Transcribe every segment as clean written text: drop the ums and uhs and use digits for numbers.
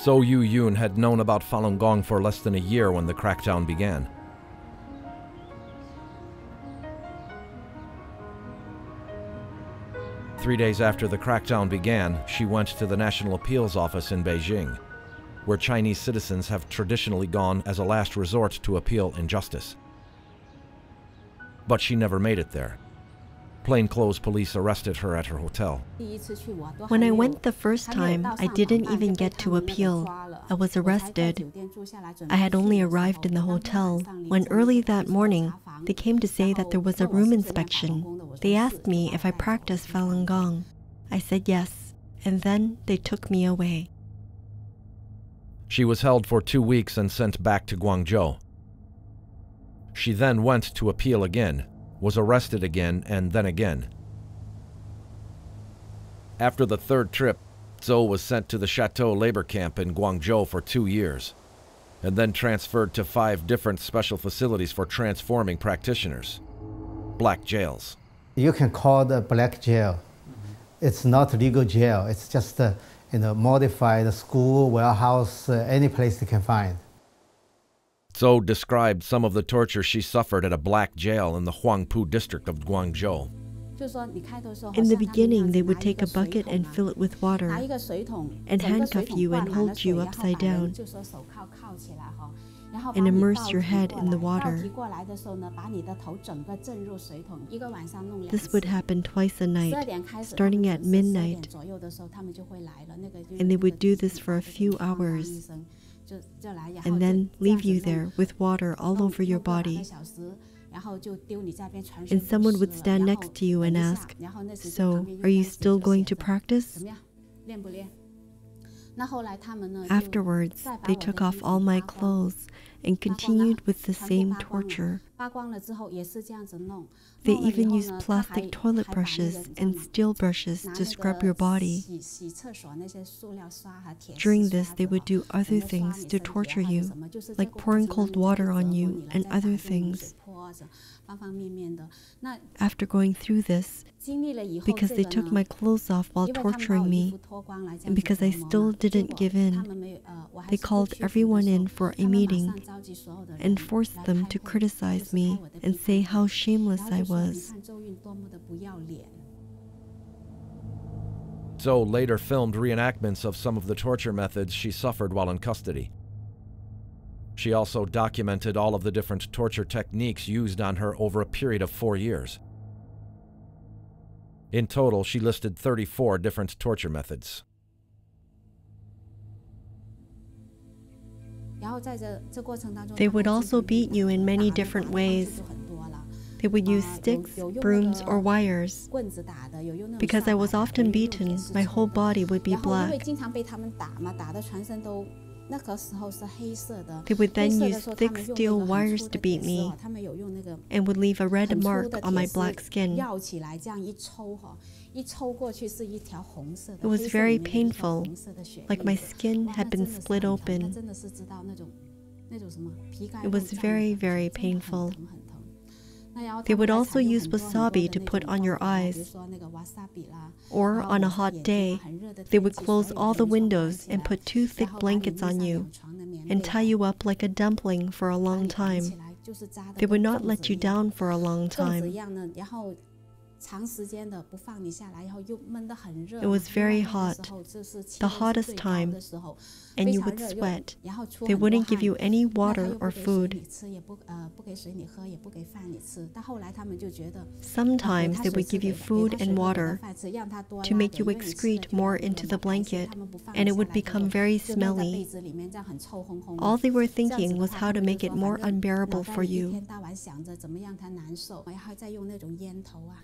Zhou Yuyun had known about Falun Gong for less than a year when the crackdown began. Three days after the crackdown began, she went to the National Appeals Office in Beijing, where Chinese citizens have traditionally gone as a last resort to appeal injustice. But she never made it there. Plainclothes police arrested her at her hotel. When I went the first time, I didn't even get to appeal. I was arrested. I had only arrived in the hotel when early that morning, they came to say that there was a room inspection. They asked me if I practiced Falun Gong. I said yes, and then they took me away. She was held for 2 weeks and sent back to Guangzhou. She then went to appeal again, was arrested again, and then again. After the third trip, Zhou was sent to the Chateau labor camp in Guangzhou for 2 years, and then transferred to 5 different special facilities for transforming practitioners, black jails. You can call it a black jail. It's not legal jail. It's just a modified school, warehouse, any place you can find. Zhou described some of the torture she suffered at a black jail in the Huangpu district of Guangzhou. In the beginning, they would take a bucket and fill it with water and handcuff you and hold you upside down and immerse your head in the water. This would happen twice a night, starting at midnight, and they would do this for a few hours and then leave you there with water all over your body. And someone would stand next to you and ask, "So, are you still going to practice?" Afterwards, they took off all my clothes and continued with the same torture. They even used plastic toilet brushes and steel brushes to scrub your body. During this, they would do other things to torture you, like pouring cold water on you and other things. After going through this, because they took my clothes off while torturing me, and because I still didn't give in, they called everyone in for a meeting and forced them to criticize me and say how shameless I was. Zhou later filmed reenactments of some of the torture methods she suffered while in custody. She also documented all of the different torture techniques used on her over a period of 4 years. In total, she listed 34 different torture methods. They would also beat you in many different ways. They would use sticks, brooms, or wires. Because I was often beaten, my whole body would be black. They would then use thick steel wires to beat me and would leave a red mark on my black skin. It was very painful, like my skin had been split open. It was very, very painful. They would also use wasabi to put on your eyes. Or on a hot day, they would close all the windows and put 2 thick blankets on you and tie you up like a dumpling for a long time. They would not let you down for a long time. It was very hot, the hottest time, and you would sweat. They wouldn't give you any water or food. Sometimes they would give you food and water to make you excrete more into the blanket, and it would become very smelly. All they were thinking was how to make it more unbearable for you.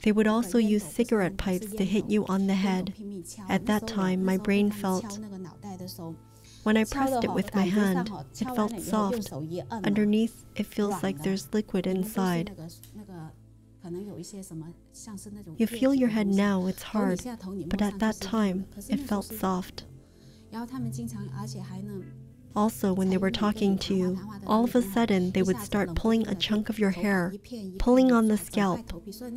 They would also use cigarette pipes to hit you on the head. At that time, my brain felt. When I pressed it with my hand, it felt soft. Underneath, it feels like there's liquid inside. You feel your head now, it's hard, but at that time, it felt soft. Also, when they were talking to you, all of a sudden they would start pulling a chunk of your hair, pulling on the scalp.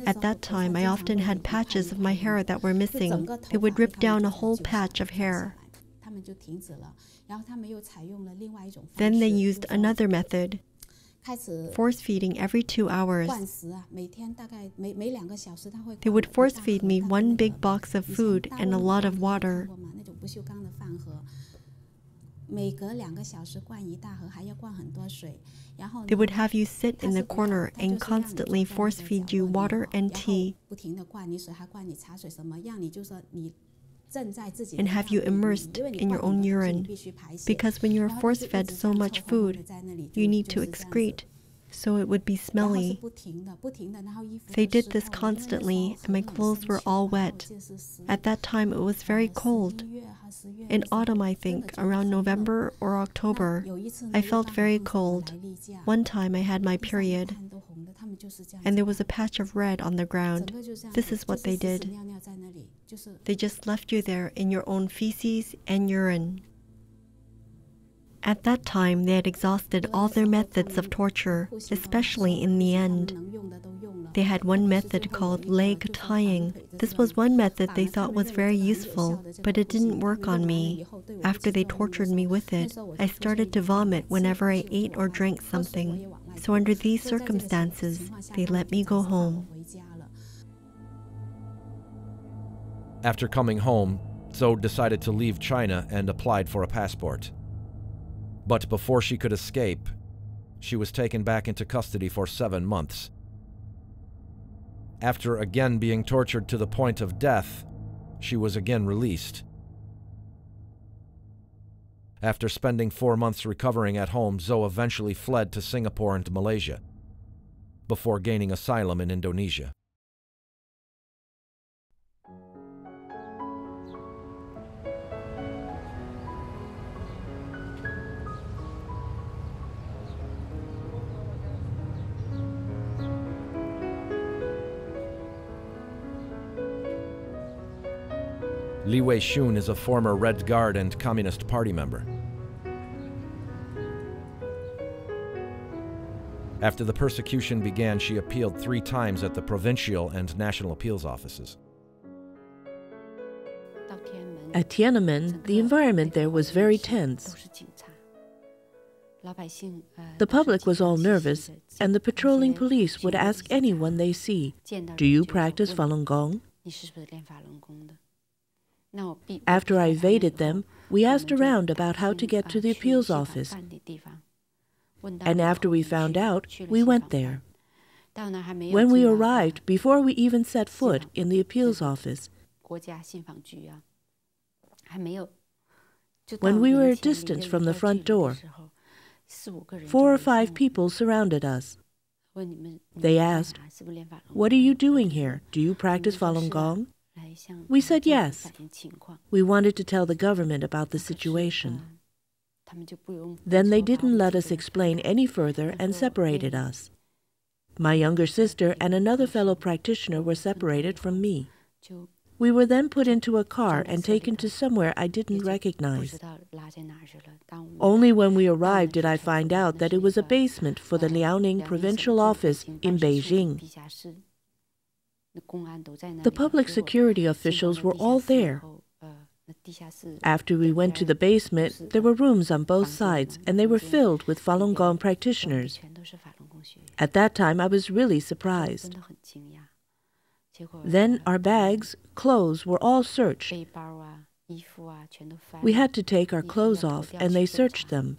At that time, I often had patches of my hair that were missing. They would rip down a whole patch of hair. Then they used another method, force feeding every 2 hours. They would force feed me one big box of food and a lot of water. They would have you sit in the corner and constantly force feed you water and tea, and have you immersed in your own urine, because when you are force-fed so much food, you need to excrete, so it would be smelly. They did this constantly, and my clothes were all wet. At that time, it was very cold. In autumn, I think, around November or October, I felt very cold. One time I had my period, and there was a patch of red on the ground. This is what they did. They just left you there in your own feces and urine. At that time, they had exhausted all their methods of torture, especially in the end. They had one method called leg tying. This was one method they thought was very useful, but it didn't work on me. After they tortured me with it, I started to vomit whenever I ate or drank something. So under these circumstances, they let me go home. After coming home, Zhou decided to leave China and applied for a passport. But before she could escape, she was taken back into custody for 7 months. After again being tortured to the point of death, she was again released. After spending 4 months recovering at home, Zhou eventually fled to Singapore and Malaysia, before gaining asylum in Indonesia. Li Wei-shun is a former Red Guard and Communist Party member. After the persecution began, she appealed 3 times at the provincial and national appeals offices. At Tiananmen, the environment there was very tense. The public was all nervous, and the patrolling police would ask anyone they see, "Do you practice Falun Gong?" After I evaded them, we asked around about how to get to the appeals office. And after we found out, we went there. When we arrived, before we even set foot in the appeals office, when we were a distance from the front door, 4 or 5 people surrounded us. They asked, "What are you doing here? Do you practice Falun Gong?" We said yes. We wanted to tell the government about the situation. Then they didn't let us explain any further and separated us. My younger sister and another fellow practitioner were separated from me. We were then put into a car and taken to somewhere I didn't recognize. Only when we arrived did I find out that it was a basement for the Liaoning provincial office in Beijing. The public security officials were all there. After we went to the basement, there were rooms on both sides, and they were filled with Falun Gong practitioners. At that time, I was really surprised. Then our bags, clothes were all searched. We had to take our clothes off, and they searched them.